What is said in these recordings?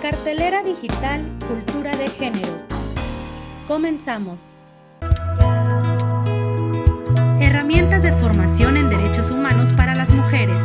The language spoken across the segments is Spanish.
Cartelera digital Cultura de Género. Comenzamos. Herramientas de formación en derechos humanos para las mujeres.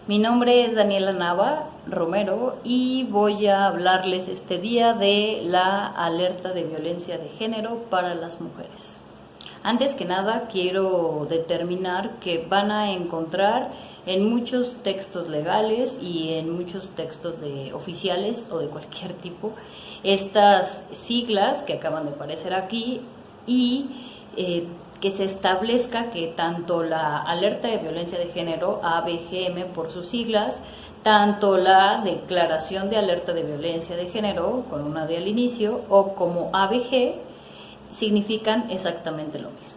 Mi nombre es Daniela Nava Romero y voy a hablarles este día de la alerta de violencia de género para las mujeres. Antes que nada, quiero determinar que van a encontrar en muchos textos legales y en muchos textos oficiales o de cualquier tipo estas siglas que acaban de aparecer aquí y que se establezca que tanto la alerta de violencia de género, AVGM por sus siglas, tanto la declaración de alerta de violencia de género, con una D al inicio, o como AVG, significan exactamente lo mismo.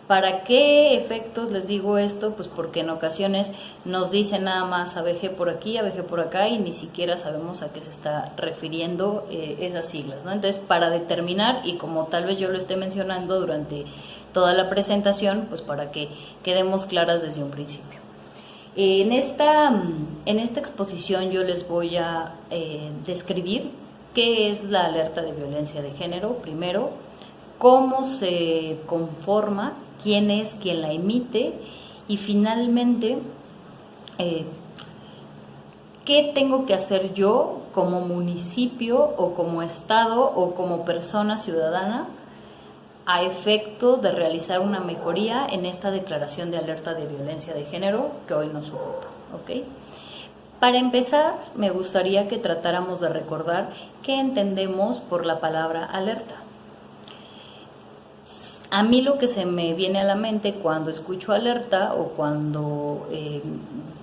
¿Para qué efectos les digo esto? Pues porque en ocasiones nos dicen nada más AVG por aquí, AVG por acá y ni siquiera sabemos a qué se está refiriendo esas siglas, ¿no? Entonces, para determinar, y como tal vez yo lo esté mencionando durante toda la presentación, pues para que quedemos claras desde un principio. En esta exposición yo les voy a describir qué es la alerta de violencia de género, primero, cómo se conforma, quién es quien la emite y finalmente qué tengo que hacer yo como municipio o como estado o como persona ciudadana a efecto de realizar una mejoría en esta declaración de alerta de violencia de género que hoy nos ocupa, ¿ok? Para empezar, me gustaría que tratáramos de recordar qué entendemos por la palabra alerta. A mí lo que se me viene a la mente cuando escucho alerta o cuando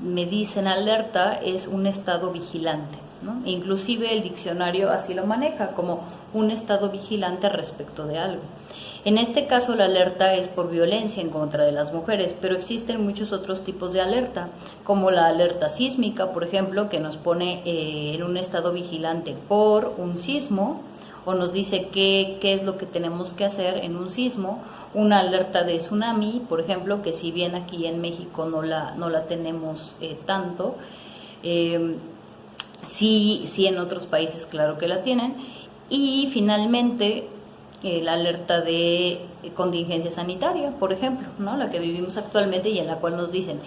me dicen alerta es un estado vigilante, ¿no? Inclusive el diccionario así lo maneja como un estado vigilante respecto de algo. En este caso la alerta es por violencia en contra de las mujeres, pero existen muchos otros tipos de alerta, como la alerta sísmica, por ejemplo, que nos pone en un estado vigilante por un sismo, o nos dice qué es lo que tenemos que hacer en un sismo. Una alerta de tsunami, por ejemplo, que si bien aquí en México no la tenemos tanto, sí en otros países claro que la tienen. Y finalmente la alerta de contingencia sanitaria, por ejemplo, ¿no? La que vivimos actualmente y en la cual nos dicen,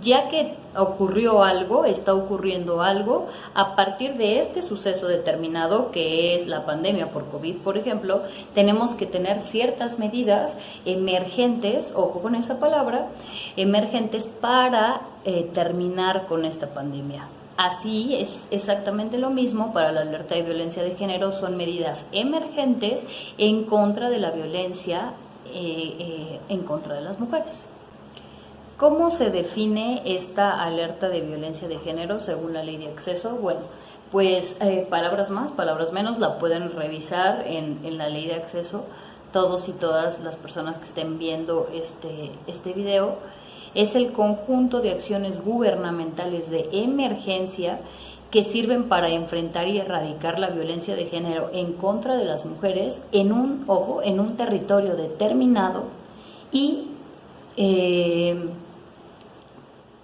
ya que ocurrió algo, está ocurriendo algo, a partir de este suceso determinado, que es la pandemia por COVID, por ejemplo, tenemos que tener ciertas medidas emergentes, ojo con esa palabra, emergentes para terminar con esta pandemia. Así es exactamente lo mismo para la alerta de violencia de género, son medidas emergentes en contra de la violencia en contra de las mujeres. ¿Cómo se define esta alerta de violencia de género según la ley de acceso? Bueno, pues palabras más, palabras menos, la pueden revisar en la ley de acceso todos y todas las personas que estén viendo este video. Es el conjunto de acciones gubernamentales de emergencia que sirven para enfrentar y erradicar la violencia de género en contra de las mujeres en un territorio determinado y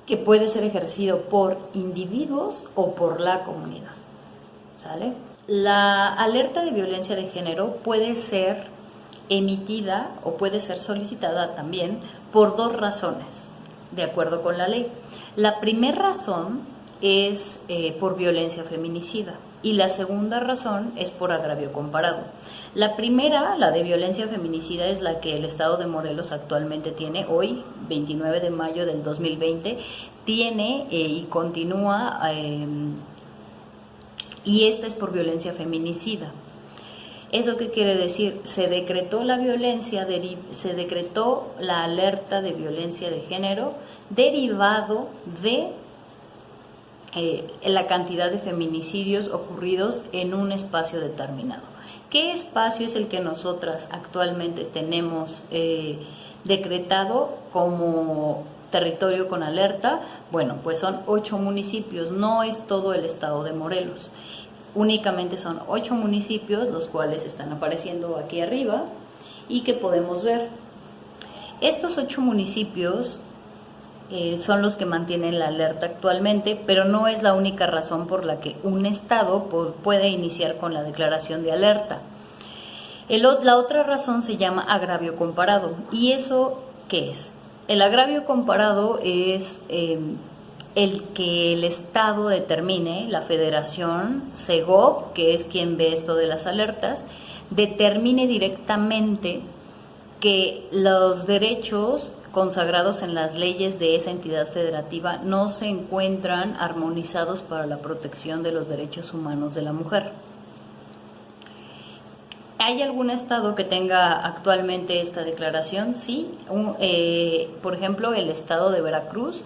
que puede ser ejercido por individuos o por la comunidad, ¿sale? La alerta de violencia de género puede ser emitida o puede ser solicitada también por dos razones, de acuerdo con la ley. La primera razón es por violencia feminicida y la segunda razón es por agravio comparado. La primera, la de violencia feminicida, es la que el Estado de Morelos actualmente tiene, hoy, 29 de mayo del 2020, tiene y continúa, y esta es por violencia feminicida. ¿Eso qué quiere decir? Se decretó la alerta de violencia de género derivado de la cantidad de feminicidios ocurridos en un espacio determinado. ¿Qué espacio es el que nosotras actualmente tenemos decretado como territorio con alerta? Bueno, pues son 8 municipios, no es todo el estado de Morelos. Únicamente son 8 municipios, los cuales están apareciendo aquí arriba y que podemos ver. Estos 8 municipios son los que mantienen la alerta actualmente, pero no es la única razón por la que un estado puede iniciar con la declaración de alerta. La otra razón se llama agravio comparado. ¿Y eso qué es? El agravio comparado es el que el estado determine, la federación, SEGOV, que es quien ve esto de las alertas, determine directamente que los derechos consagrados en las leyes de esa entidad federativa no se encuentran armonizados para la protección de los derechos humanos de la mujer. ¿Hay algún estado que tenga actualmente esta declaración? Sí. Por ejemplo, el estado de Veracruz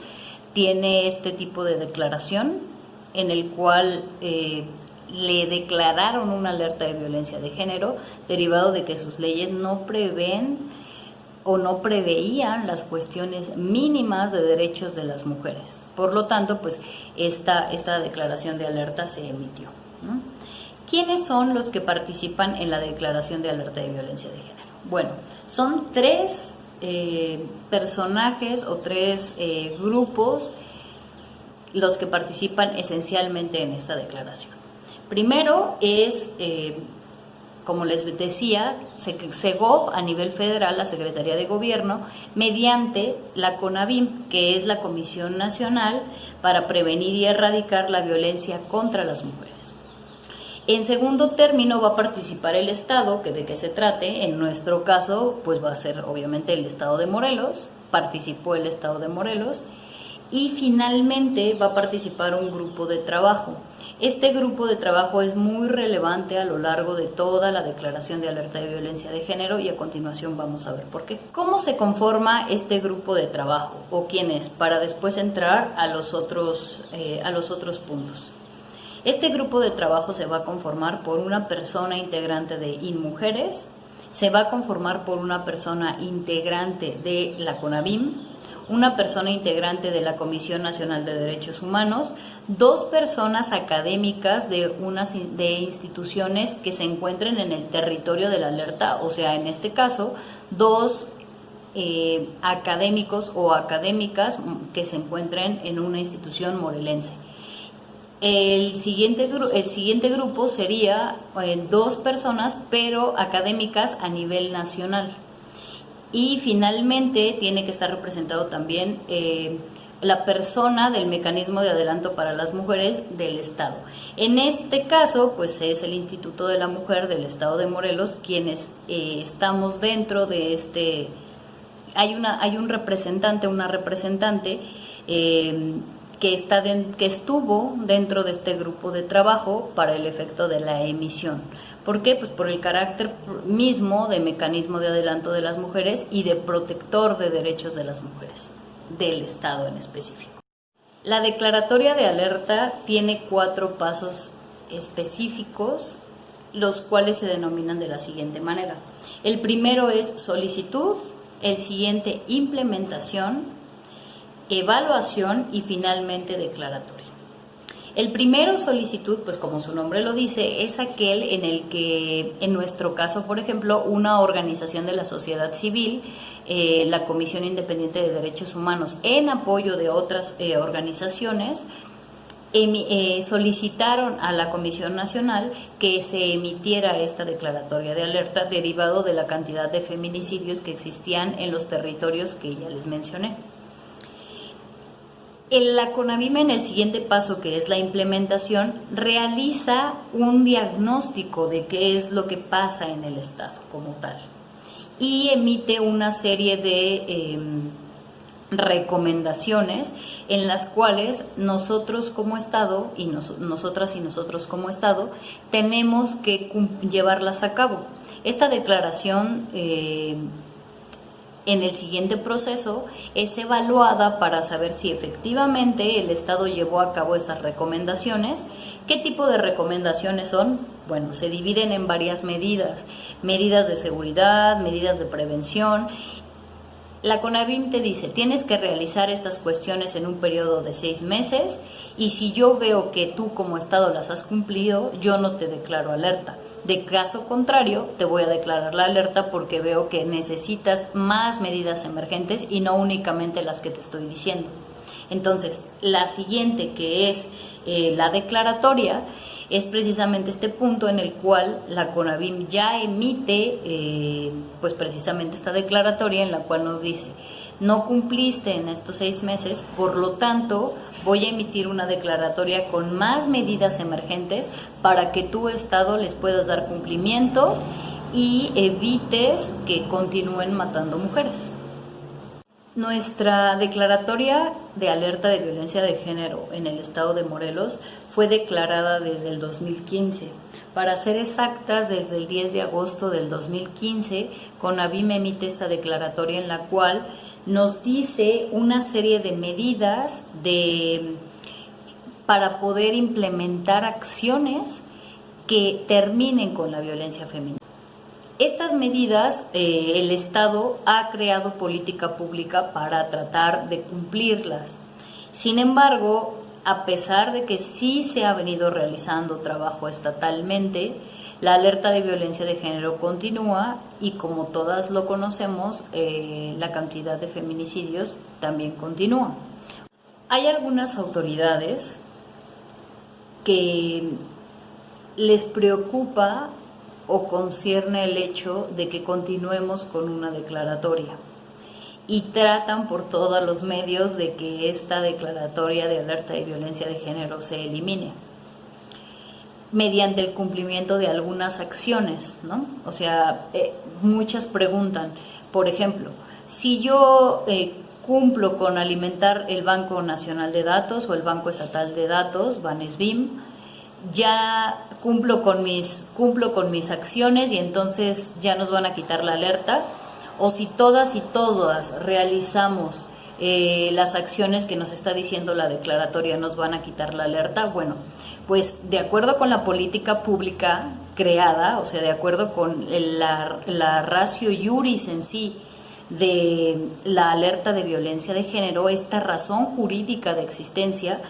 tiene este tipo de declaración en el cual le declararon una alerta de violencia de género derivado de que sus leyes no prevén o no preveían las cuestiones mínimas de derechos de las mujeres. Por lo tanto, pues esta declaración de alerta se emitió, ¿no? ¿Quiénes son los que participan en la declaración de alerta de violencia de género? Bueno, son 3 personajes o 3 grupos los que participan esencialmente en esta declaración. Primero es, como les decía, SEGOV a nivel federal, la Secretaría de Gobierno, mediante la CONAVIM, que es la Comisión Nacional para Prevenir y Erradicar la Violencia contra las Mujeres. En segundo término va a participar el Estado, que de qué se trate. En nuestro caso, pues va a ser obviamente el Estado de Morelos, participó el Estado de Morelos, y finalmente va a participar un grupo de trabajo. Este grupo de trabajo es muy relevante a lo largo de toda la declaración de alerta de violencia de género y a continuación vamos a ver por qué. ¿Cómo se conforma este grupo de trabajo o quién es? Para después entrar a los otros puntos. Este grupo de trabajo se va a conformar por una persona integrante de INMujeres, se va a conformar por una persona integrante de la CONAVIM, una persona integrante de la Comisión Nacional de Derechos Humanos, 2 personas académicas de instituciones que se encuentren en el territorio de la alerta, o sea, en este caso, 2 académicos o académicas que se encuentren en una institución morelense. El siguiente grupo sería 2 personas, pero académicas a nivel nacional. Y finalmente tiene que estar representado también la persona del mecanismo de adelanto para las mujeres del Estado. En este caso, pues es el Instituto de la Mujer del Estado de Morelos, quienes estamos dentro de este. Hay un representante, una representante que estuvo dentro de este grupo de trabajo para el efecto de la emisión. ¿Por qué? Pues por el carácter mismo de mecanismo de adelanto de las mujeres y de protector de derechos de las mujeres, del Estado en específico. La declaratoria de alerta tiene 4 pasos específicos, los cuales se denominan de la siguiente manera. El primero es solicitud, el siguiente implementación, evaluación y finalmente declaratoria. El primero, solicitud, pues como su nombre lo dice, es aquel en el que, en nuestro caso, por ejemplo, una organización de la sociedad civil, la Comisión Independiente de Derechos Humanos, en apoyo de otras organizaciones, solicitaron a la Comisión Nacional que se emitiera esta declaratoria de alerta derivado de la cantidad de feminicidios que existían en los territorios que ya les mencioné. La CONAVIM, en el siguiente paso, que es la implementación, realiza un diagnóstico de qué es lo que pasa en el Estado como tal y emite una serie de recomendaciones en las cuales nosotros como Estado y nosotras y nosotros como Estado tenemos que llevarlas a cabo. Esta declaración En el siguiente proceso es evaluada para saber si efectivamente el Estado llevó a cabo estas recomendaciones. ¿Qué tipo de recomendaciones son? Bueno, se dividen en varias medidas: medidas de seguridad, medidas de prevención. La CONAVIM te dice, tienes que realizar estas cuestiones en un periodo de 6 meses y si yo veo que tú como Estado las has cumplido, yo no te declaro alerta. De caso contrario, te voy a declarar la alerta porque veo que necesitas más medidas emergentes y no únicamente las que te estoy diciendo. Entonces, la siguiente, que es la declaratoria, es precisamente este punto en el cual la CONAVIM ya emite pues precisamente esta declaratoria en la cual nos dice, no cumpliste en estos 6 meses, por lo tanto voy a emitir una declaratoria con más medidas emergentes para que tu Estado les puedas dar cumplimiento y evites que continúen matando mujeres. Nuestra declaratoria de alerta de violencia de género en el estado de Morelos fue declarada desde el 2015. Para ser exactas, desde el 10 de agosto del 2015, CONAVIM emite esta declaratoria en la cual nos dice una serie de medidas para poder implementar acciones que terminen con la violencia femenina. Estas medidas, el Estado ha creado política pública para tratar de cumplirlas. Sin embargo, a pesar de que sí se ha venido realizando trabajo estatalmente, la alerta de violencia de género continúa y como todas lo conocemos, la cantidad de feminicidios también continúa. Hay algunas autoridades que les preocupa o concierne el hecho de que continuemos con una declaratoria y tratan por todos los medios de que esta declaratoria de alerta de violencia de género se elimine mediante el cumplimiento de algunas acciones, ¿no? O sea, muchas preguntan, por ejemplo, si yo cumplo con alimentar el Banco Nacional de Datos o el Banco Estatal de Datos, Banesbim, ya cumplo con mis acciones y entonces ya nos van a quitar la alerta, o si todas y todas realizamos las acciones que nos está diciendo la declaratoria, nos van a quitar la alerta. Bueno, pues de acuerdo con la política pública creada, o sea, de acuerdo con la ratio iuris en sí de la alerta de violencia de género, esta razón jurídica de existencia,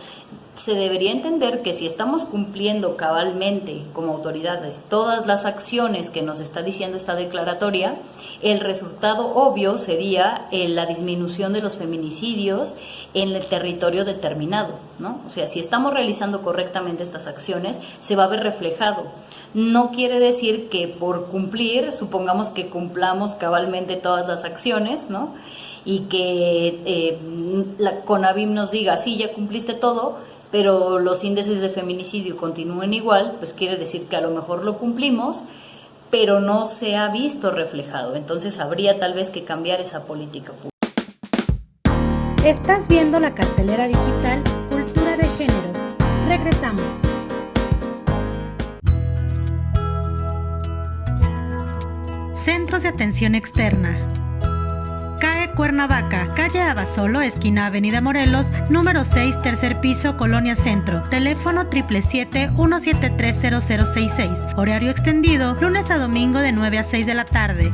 se debería entender que si estamos cumpliendo cabalmente como autoridades todas las acciones que nos está diciendo esta declaratoria, el resultado obvio sería la disminución de los feminicidios en el territorio determinado, ¿no? O sea, si estamos realizando correctamente estas acciones, se va a ver reflejado. No quiere decir que por cumplir, supongamos que cumplamos cabalmente todas las acciones, ¿no? Y que la CONAVIM nos diga, sí, ya cumpliste todo, pero los índices de feminicidio continúen igual, pues quiere decir que a lo mejor lo cumplimos, pero no se ha visto reflejado. Entonces habría tal vez que cambiar esa política pública. Estás viendo la cartelera digital Cultura de Género. Regresamos. Centros de Atención Externa. CAE Cuernavaca, calle Abasolo, esquina Avenida Morelos, número 6, tercer piso, Colonia Centro. Teléfono 777-173-0066. Horario extendido, lunes a domingo de 9 a 6 de la tarde.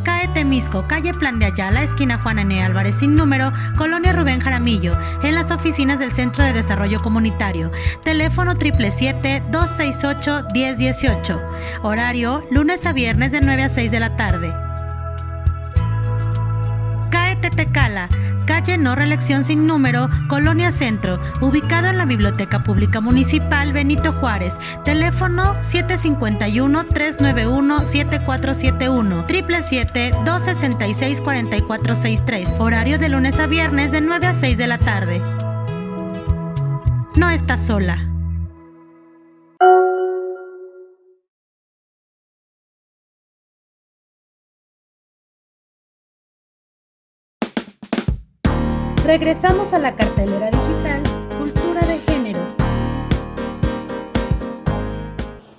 CAE Temisco, calle Plan de Ayala, esquina Juan N. Álvarez sin número, Colonia Rubén Jaramillo, en las oficinas del Centro de Desarrollo Comunitario. Teléfono 777-268-1018. Horario, lunes a viernes de 9 a 6 de la tarde. Tetecala, calle No Reelección sin número, Colonia Centro, ubicado en la Biblioteca Pública Municipal Benito Juárez. Teléfono 751-391-7471, 777-266-4463. Horario de lunes a viernes de 9 a 6 de la tarde. No estás sola. Regresamos a la cartelera digital Cultura de Género.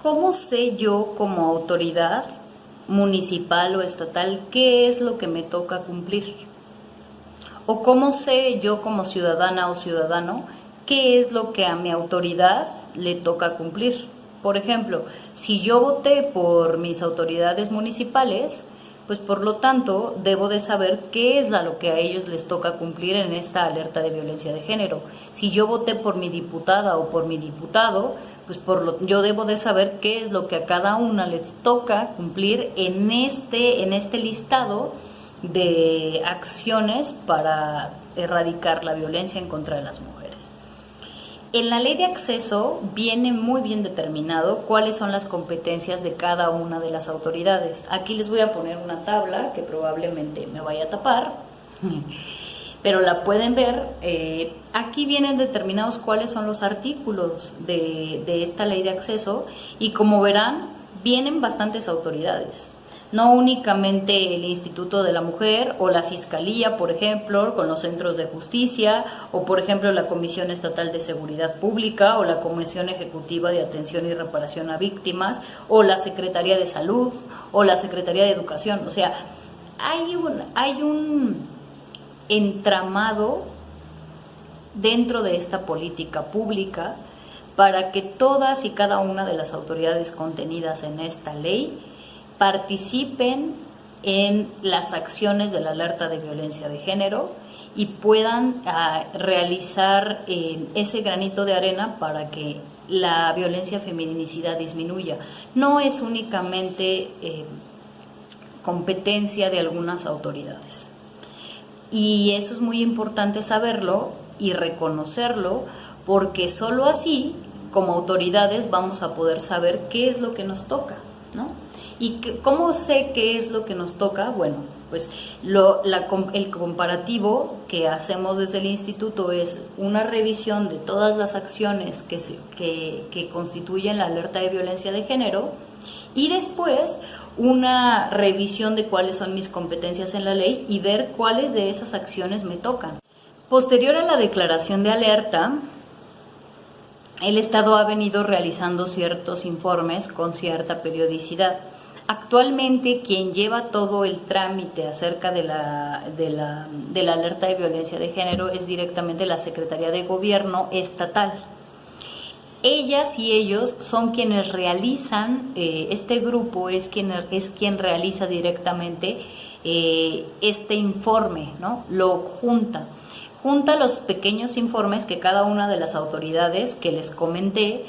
¿Cómo sé yo como autoridad municipal o estatal, ¿qué es lo que me toca cumplir? ¿O cómo sé yo como ciudadana o ciudadano qué es lo que a mi autoridad le toca cumplir? Por ejemplo, si yo voté por mis autoridades municipales, pues por lo tanto debo de saber qué es lo que a ellos les toca cumplir en esta alerta de violencia de género. Si yo voté por mi diputada o por mi diputado, pues yo debo de saber qué es lo que a cada una les toca cumplir en este listado de acciones para erradicar la violencia en contra de las mujeres. En la ley de acceso viene muy bien determinado cuáles son las competencias de cada una de las autoridades. Aquí les voy a poner una tabla que probablemente me vaya a tapar, pero la pueden ver. Aquí vienen determinados cuáles son los artículos de esta ley de acceso y como verán, vienen bastantes autoridades. No únicamente el Instituto de la Mujer o la Fiscalía, por ejemplo, con los centros de justicia, o por ejemplo la Comisión Estatal de Seguridad Pública, o la Comisión Ejecutiva de Atención y Reparación a Víctimas, o la Secretaría de Salud, o la Secretaría de Educación. O sea, hay un entramado dentro de esta política pública para que todas y cada una de las autoridades contenidas en esta ley participen en las acciones de la alerta de violencia de género y puedan realizar ese granito de arena para que la violencia feminicida disminuya. No es únicamente competencia de algunas autoridades. Y eso es muy importante saberlo y reconocerlo, porque solo así, como autoridades, vamos a poder saber qué es lo que nos toca, ¿no? ¿Y cómo sé qué es lo que nos toca? Bueno, pues el comparativo que hacemos desde el instituto es una revisión de todas las acciones que constituyen la alerta de violencia de género y después una revisión de cuáles son mis competencias en la ley y ver cuáles de esas acciones me tocan. Posterior a la declaración de alerta, el Estado ha venido realizando ciertos informes con cierta periodicidad. Actualmente quien lleva todo el trámite acerca de la alerta de violencia de género es directamente la Secretaría de Gobierno estatal. Ellas y ellos son quienes realizan, este grupo es quien realiza directamente este informe, ¿no? Lo junta los pequeños informes que cada una de las autoridades que les comenté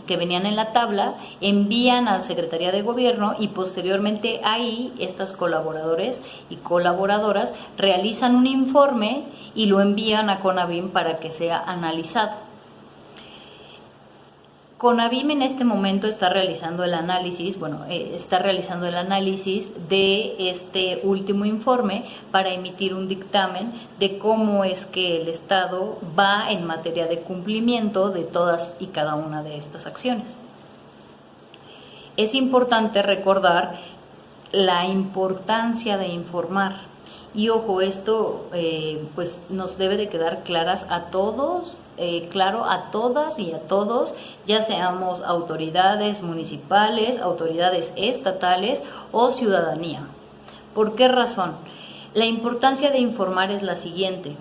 que venían en la tabla, envían a la Secretaría de Gobierno y posteriormente ahí estas colaboradores y colaboradoras realizan un informe y lo envían a CONAVIM para que sea analizado. CONAVIM en este momento está realizando el análisis, de este último informe para emitir un dictamen de cómo es que el Estado va en materia de cumplimiento de todas y cada una de estas acciones. Es importante recordar la importancia de informar. Y ojo, esto pues nos debe de quedar claras a todos, claro a todas y a todos, ya seamos autoridades municipales, autoridades estatales o ciudadanía. ¿Por qué razón? La importancia de informar es la siguiente.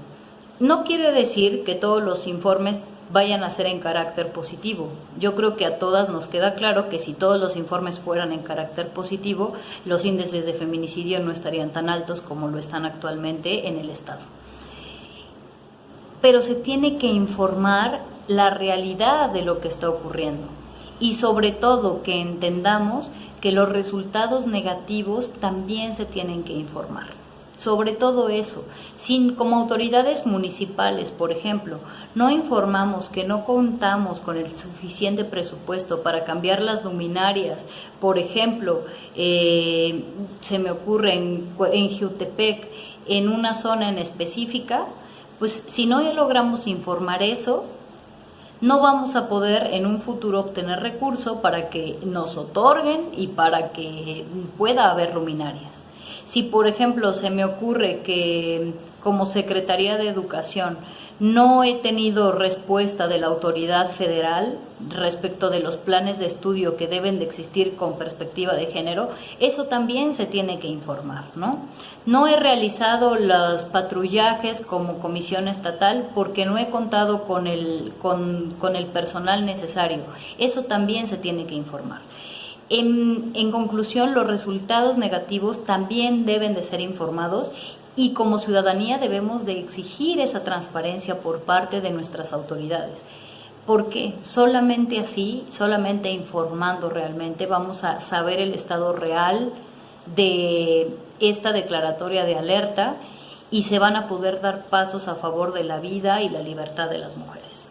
No quiere decir que todos los informes vayan a ser en carácter positivo. Yo creo que a todas nos queda claro que si todos los informes fueran en carácter positivo, los índices de feminicidio no estarían tan altos como lo están actualmente en el Estado. Pero se tiene que informar la realidad de lo que está ocurriendo y sobre todo que entendamos que los resultados negativos también se tienen que informar. Sobre todo eso, como autoridades municipales, por ejemplo, no informamos que no contamos con el suficiente presupuesto para cambiar las luminarias, por ejemplo, se me ocurre en Jiutepec, en una zona en específica, pues si no logramos informar eso, no vamos a poder en un futuro obtener recursos para que nos otorguen y para que pueda haber luminarias. Si, por ejemplo, se me ocurre que como Secretaría de Educación no he tenido respuesta de la autoridad federal respecto de los planes de estudio que deben de existir con perspectiva de género, eso también se tiene que informar, ¿no? No he realizado los patrullajes como comisión estatal porque no he contado con el personal necesario, eso también se tiene que informar. En conclusión, los resultados negativos también deben de ser informados y como ciudadanía debemos de exigir esa transparencia por parte de nuestras autoridades. Porque solamente así, solamente informando realmente, vamos a saber el estado real de esta declaratoria de alerta y se van a poder dar pasos a favor de la vida y la libertad de las mujeres.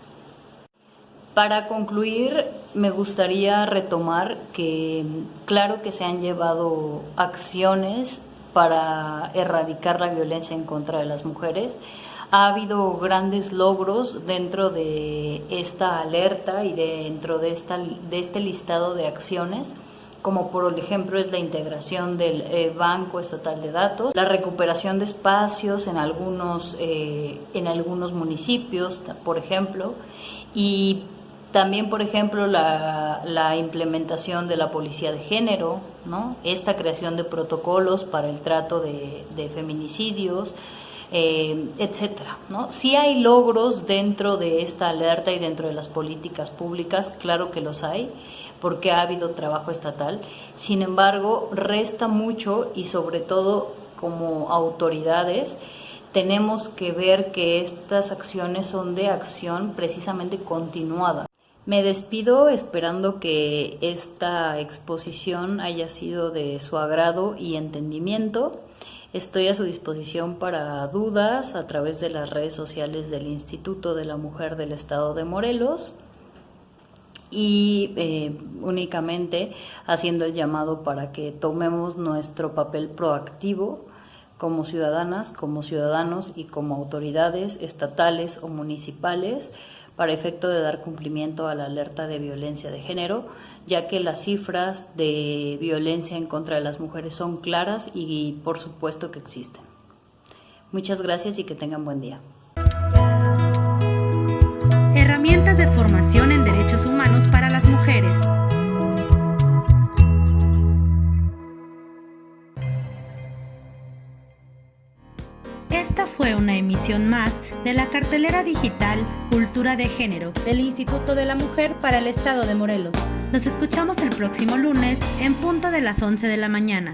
Para concluir, me gustaría retomar que claro que se han llevado acciones para erradicar la violencia en contra de las mujeres. Ha habido grandes logros dentro de esta alerta y dentro de este listado de acciones, como por ejemplo es la integración del Banco Estatal de Datos, la recuperación de espacios en algunos municipios, por ejemplo, y también, por ejemplo, la implementación de la policía de género, ¿no? Esta creación de protocolos para el trato de feminicidios, etcétera, ¿no? Sí hay logros dentro de esta alerta y dentro de las políticas públicas, claro que los hay, porque ha habido trabajo estatal. Sin embargo, resta mucho y sobre todo como autoridades tenemos que ver que estas acciones son de acción precisamente continuada. Me despido esperando que esta exposición haya sido de su agrado y entendimiento. Estoy a su disposición para dudas a través de las redes sociales del Instituto de la Mujer del Estado de Morelos y únicamente haciendo el llamado para que tomemos nuestro papel proactivo como ciudadanas, como ciudadanos y como autoridades estatales o municipales para efecto de dar cumplimiento a la alerta de violencia de género, ya que las cifras de violencia en contra de las mujeres son claras y por supuesto que existen. Muchas gracias y que tengan buen día. Herramientas de formación en derechos humanos para las mujeres. Esta fue una emisión más de la cartelera digital Cultura de Género del Instituto de la Mujer para el Estado de Morelos. Nos escuchamos el próximo lunes en punto de las 11 de la mañana.